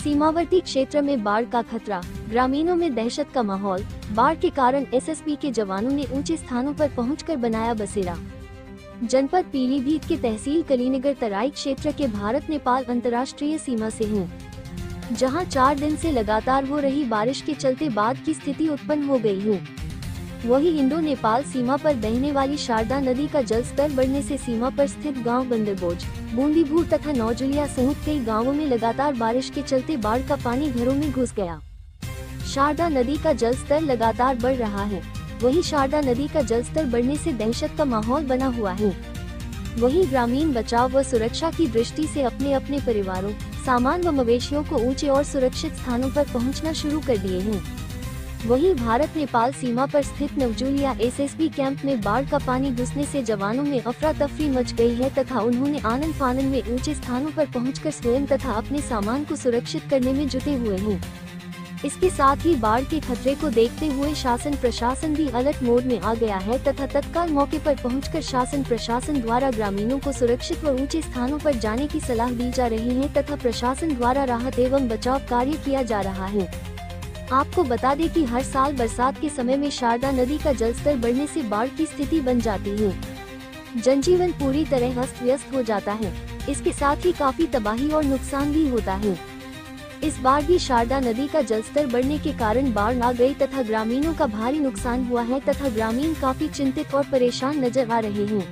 सीमावर्ती क्षेत्र में बाढ़ का खतरा, ग्रामीणों में दहशत का माहौल। बाढ़ के कारण एसएसबी के जवानों ने ऊंचे स्थानों पर पहुंचकर बनाया बसेरा। जनपद पीलीभीत के तहसील कलीनगर तराई क्षेत्र के भारत नेपाल अंतर्राष्ट्रीय सीमा से हैं, जहां 4 दिन से लगातार हो रही बारिश के चलते बाढ़ की स्थिति उत्पन्न हो गई है। वहीं इंडो नेपाल सीमा पर बहने वाली शारदा नदी का जलस्तर बढ़ने से सीमा पर स्थित गांव बंदरबोझ, बूंदीभूर तथा नौजुलिया सहित कई गांवों में लगातार बारिश के चलते बाढ़ का पानी घरों में घुस गया। शारदा नदी का जलस्तर लगातार बढ़ रहा है। वहीं शारदा नदी का जलस्तर बढ़ने से दहशत का माहौल बना हुआ है। वहीं ग्रामीण बचाव व सुरक्षा की दृष्टि से अपने अपने परिवारों, सामान व मवेशियों को ऊंचे और सुरक्षित स्थानों पर पहुंचना शुरू कर दिए हैं। वहीं भारत नेपाल सीमा पर स्थित नवजुलिया एसएसबी कैंप में बाढ़ का पानी घुसने से जवानों में अफरा तफरी मच गई है तथा उन्होंने आनन फानन में ऊंचे स्थानों पर पहुंचकर स्वयं तथा अपने सामान को सुरक्षित करने में जुटे हुए हैं। इसके साथ ही बाढ़ के खतरे को देखते हुए शासन प्रशासन भी अलर्ट मोड में आ गया है तथा तत्काल मौके पर पहुंचकर शासन प्रशासन द्वारा ग्रामीणों को सुरक्षित व ऊंचे स्थानों पर जाने की सलाह दी जा रही है तथा प्रशासन द्वारा राहत एवं बचाव कार्य किया जा रहा है। आपको बता दें कि हर साल बरसात के समय में शारदा नदी का जलस्तर बढ़ने से बाढ़ की स्थिति बन जाती है। जनजीवन पूरी तरह अस्त व्यस्त हो जाता है। इसके साथ ही काफी तबाही और नुकसान भी होता है। इस बार भी शारदा नदी का जलस्तर बढ़ने के कारण बाढ़ आ गई तथा ग्रामीणों का भारी नुकसान हुआ है तथा ग्रामीण काफी चिंतित और परेशान नजर आ रहे हैं।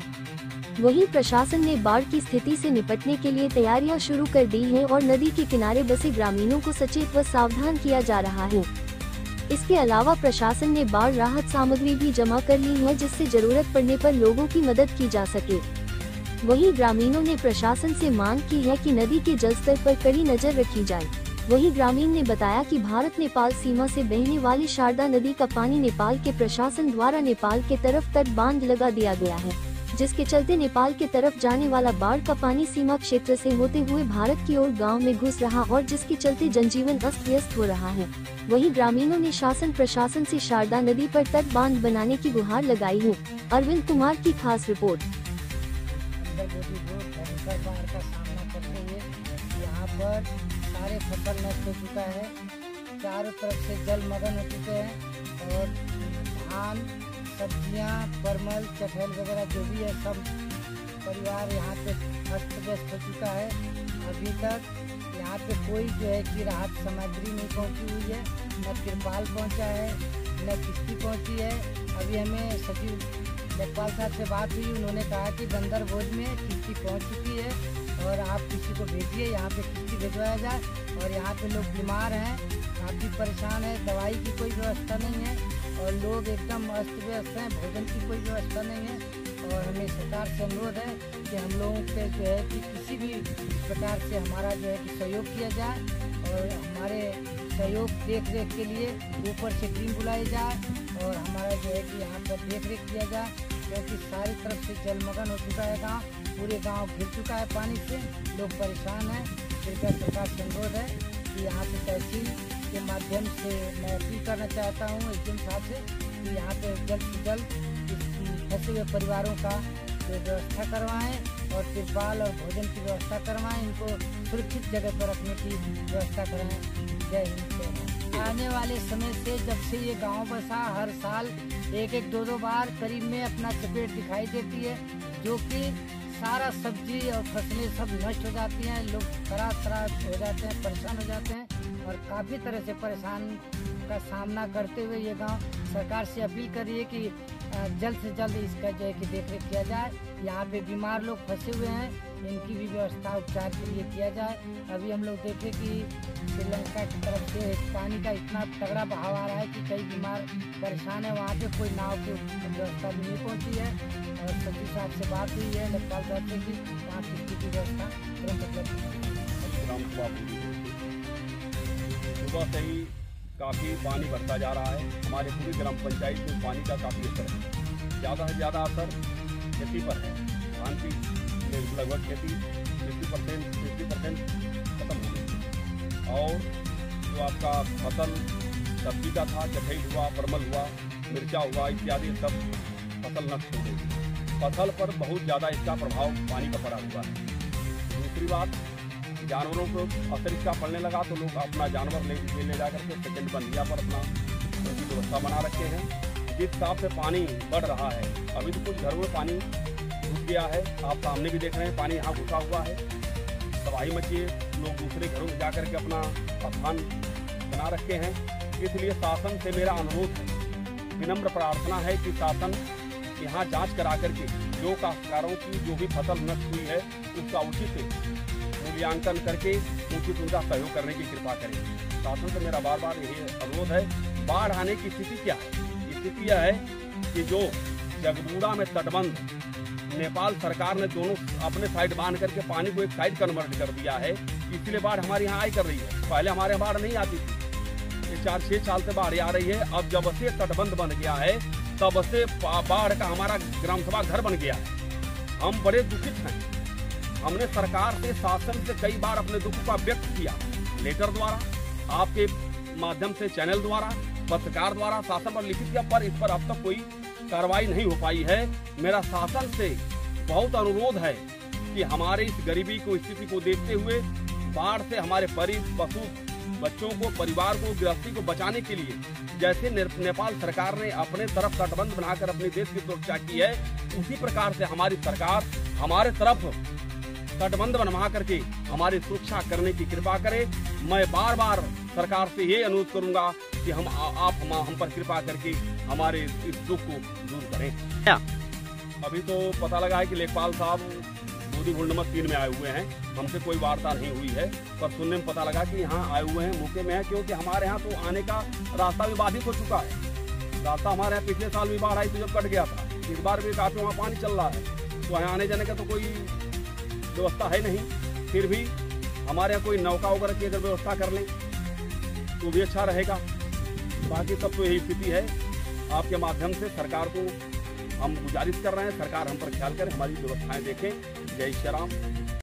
वहीं प्रशासन ने बाढ़ की स्थिति से निपटने के लिए तैयारियां शुरू कर दी हैं और नदी के किनारे बसे ग्रामीणों को सचेत व सावधान किया जा रहा है। इसके अलावा प्रशासन ने बाढ़ राहत सामग्री भी जमा कर ली है, जिससे जरूरत पड़ने पर लोगों की मदद की जा सके। वहीं ग्रामीणों ने प्रशासन से मांग की है कि नदी के जलस्तर पर कड़ी नजर रखी जाए। वहीं ग्रामीण ने बताया कि भारत नेपाल सीमा से बहने वाली शारदा नदी का पानी नेपाल के प्रशासन द्वारा नेपाल के तरफ तट बांध लगा दिया गया है, जिसके चलते नेपाल के तरफ जाने वाला बाढ़ का पानी सीमा क्षेत्र से होते हुए भारत की ओर गांव में घुस रहा और जिसके चलते जनजीवन अस्त व्यस्त हो रहा है। वहीं ग्रामीणों ने शासन प्रशासन से शारदा नदी पर तट बांध बनाने की गुहार लगाई है। अरविंद कुमार की खास रिपोर्ट। यहाँ पर सारे फसल नष्ट हो चुका है, चारों तरफ से जलमग्न हो चुके हैं और धान, सब्जियां, परमल, कटहल वगैरह जो भी है सब परिवार यहाँ पे अस्त व्यस्त हो चुका है। अभी तक यहाँ पे कोई जो है कि राहत सामग्री नहीं पहुँची हुई है, न तिरपाल पहुँचा है, न किश्ती पहुँची है। अभी हमें सचिव लेखपाल साहब से बात हुई, उन्होंने कहा कि बंदरबोझ में किश्ती पहुँच चुकी है और आप किसी को भेजिए, यहाँ पे किश्ती भिजवाया जाए। और यहाँ पे लोग बीमार हैं, काफ़ी परेशान है, दवाई की कोई व्यवस्था नहीं है और लोग एकदम अस्त व्यस्त हैं, भोजन की कोई व्यवस्था नहीं है। और हमें सरकार से अनुरोध है कि हम लोगों पे जो है कि किसी भी प्रकार से हमारा जो है कि सहयोग किया जाए और हमारे सहयोग देख रेख के लिए ऊपर से टीम बुलाई जाए और हमारा जो है कि यहाँ पर देख रेख किया जाए, क्योंकि सारी तरफ से जलमग्न हो चुका है गाँव, पूरे गाँव घिर चुका है पानी से, लोग परेशान हैं। कृपया सरकार से अनुरोध है कि यहाँ पे तहसील के माध्यम से मैं अपील करना चाहता हूँ एसडीएम साहब से कि यहाँ पे जल्द से जल्द फंसे हुए परिवारों का व्यवस्था करवाएं और तिरपाल और भोजन की व्यवस्था करवाएं, इनको सुरक्षित जगह पर रखने की व्यवस्था कराएं। जय हिंद। आने वाले समय से जब से ये गांव बसा, हर साल एक दो बार करीब में अपना चपेट दिखाई देती है, जो कि सारा सब्जी और फसलें सब नष्ट हो जाती हैं, लोग खराब हो जाते हैं, परेशान हो जाते हैं और काफ़ी तरह से परेशान का सामना करते हुए ये गांव सरकार से अपील कर रही है कि जल्द से जल्द इसका जो है कि देखरेख किया जाए। यहाँ पे बीमार लोग फंसे हुए हैं, इनकी भी व्यवस्था उपचार के लिए किया जाए। अभी हम लोग देखें कि श्रीलंका की तरफ से पानी का इतना तगड़ा बहाव आ रहा है कि कई बीमार परेशान है, वहाँ पे कोई नाव की व्यवस्था भी नहीं पहुँची है और सचिव साहब से बात हुई है लेखपाल साहब से कि वहाँ किसी की व्यवस्था तुरंत उपलब्ध। सुबह से ही काफ़ी पानी बढ़ता जा रहा है, हमारे पूरी ग्राम पंचायत में पानी का काफ़ी असर है। ज़्यादा से ज़्यादा असर खेती पर है। धान की लगभग खेती 50% खत्म हो गई और जो आपका फसल सब्जी का था, कटहल हुआ, परमल हुआ, मिर्चा हुआ इत्यादि सब फसल नष्ट हो गई। फसल पर बहुत ज़्यादा इसका प्रभाव पानी का पड़ा हुआ है। दूसरी बात जानवरों को असर इसका पड़ने लगा तो लोग अपना जानवर ले जा करके सेकेंड बंदिया पर अपना उनकी व्यवस्था बना रखे हैं। जिस हिसाब से पानी बढ़ रहा है, अभी तो कुछ घरों में पानी घुस गया है, आप सामने भी देख रहे हैं पानी यहाँ घुसा हुआ है, तबाही मची है, लोग दूसरे घरों में जा करके अपना स्थान बना रखे हैं। इसलिए शासन से मेरा अनुरोध है, विनम्र प्रार्थना है कि शासन यहाँ जांच करा करके जो काश्तकारों की जो भी फसल नष्ट हुई है उसका उचित मूल्यांकन करके उचित उनका सहयोग करने की कृपा करें। शासन से मेरा बार बार यही अनुरोध है। बाढ़ आने की स्थिति क्या है? स्थिति यह है कि जो जगबूड़ा में तटबंध नेपाल सरकार ने दोनों अपने साइड बांध करके पानी को एक साइड कन्वर्ट कर दिया है, इसलिए बाढ़ हमारे यहाँ आई कर रही है। पहले हमारे यहाँ बाढ़ नहीं आती थी, 4-6 साल से बाढ़ आ रही है। अब जब से तटबंध बन गया है तब से बाढ़ का हमारा ग्राम सभा घर बन गया है। हम बड़े दुखित हैं। हमने सरकार से, शासन से कई बार अपने दुख का व्यक्त किया, लेटर द्वारा, आपके माध्यम से, चैनल द्वारा, पत्रकार द्वारा शासन पर लिखित किया, पर इस पर अब तक कोई कार्रवाई नहीं हो पाई है। मेरा शासन से बहुत अनुरोध है कि हमारे इस गरीबी को, स्थिति को देखते हुए बाढ़ से हमारे पशु बच्चों को, परिवार को, गृहस्थी को बचाने के लिए जैसे नेपाल सरकार ने अपने तरफ तटबंध बनाकर अपने देश की सुरक्षा की है, उसी प्रकार से हमारी सरकार हमारे तरफ तटबंध बनवा करके हमारी सुरक्षा करने की कृपा करे। मैं बार बार सरकार से ये अनुरोध करूंगा कि हम पर कृपा करके हमारे इस दुख को दूर करें। अभी तो पता लगा है कि लेखपाल साहब दूधी नंबर 3 में आए हुए हैं, हमसे कोई वार्ता नहीं हुई है, पर सुनने में पता लगा कि यहाँ आए हुए हैं, मौके में है, क्योंकि हमारे यहाँ तो आने का रास्ता भी बाधित हो चुका है। रास्ता हमारे यहाँ पिछले साल भी बाढ़ आई तो जब कट गया था, इस बार भी काफी वहाँ पानी चल रहा है, तो यहाँ आने जाने का तो कोई व्यवस्था है नहीं। फिर भी हमारे यहाँ कोई नौका वगैरह की अगर व्यवस्था कर लें तो भी अच्छा रहेगा। बाकी सब तो यही स्थिति है। आपके माध्यम से सरकार को हम गुजारिश कर रहे हैं, सरकार हम पर ख्याल करें, हमारी व्यवस्थाएं देखें। जय श्री राम।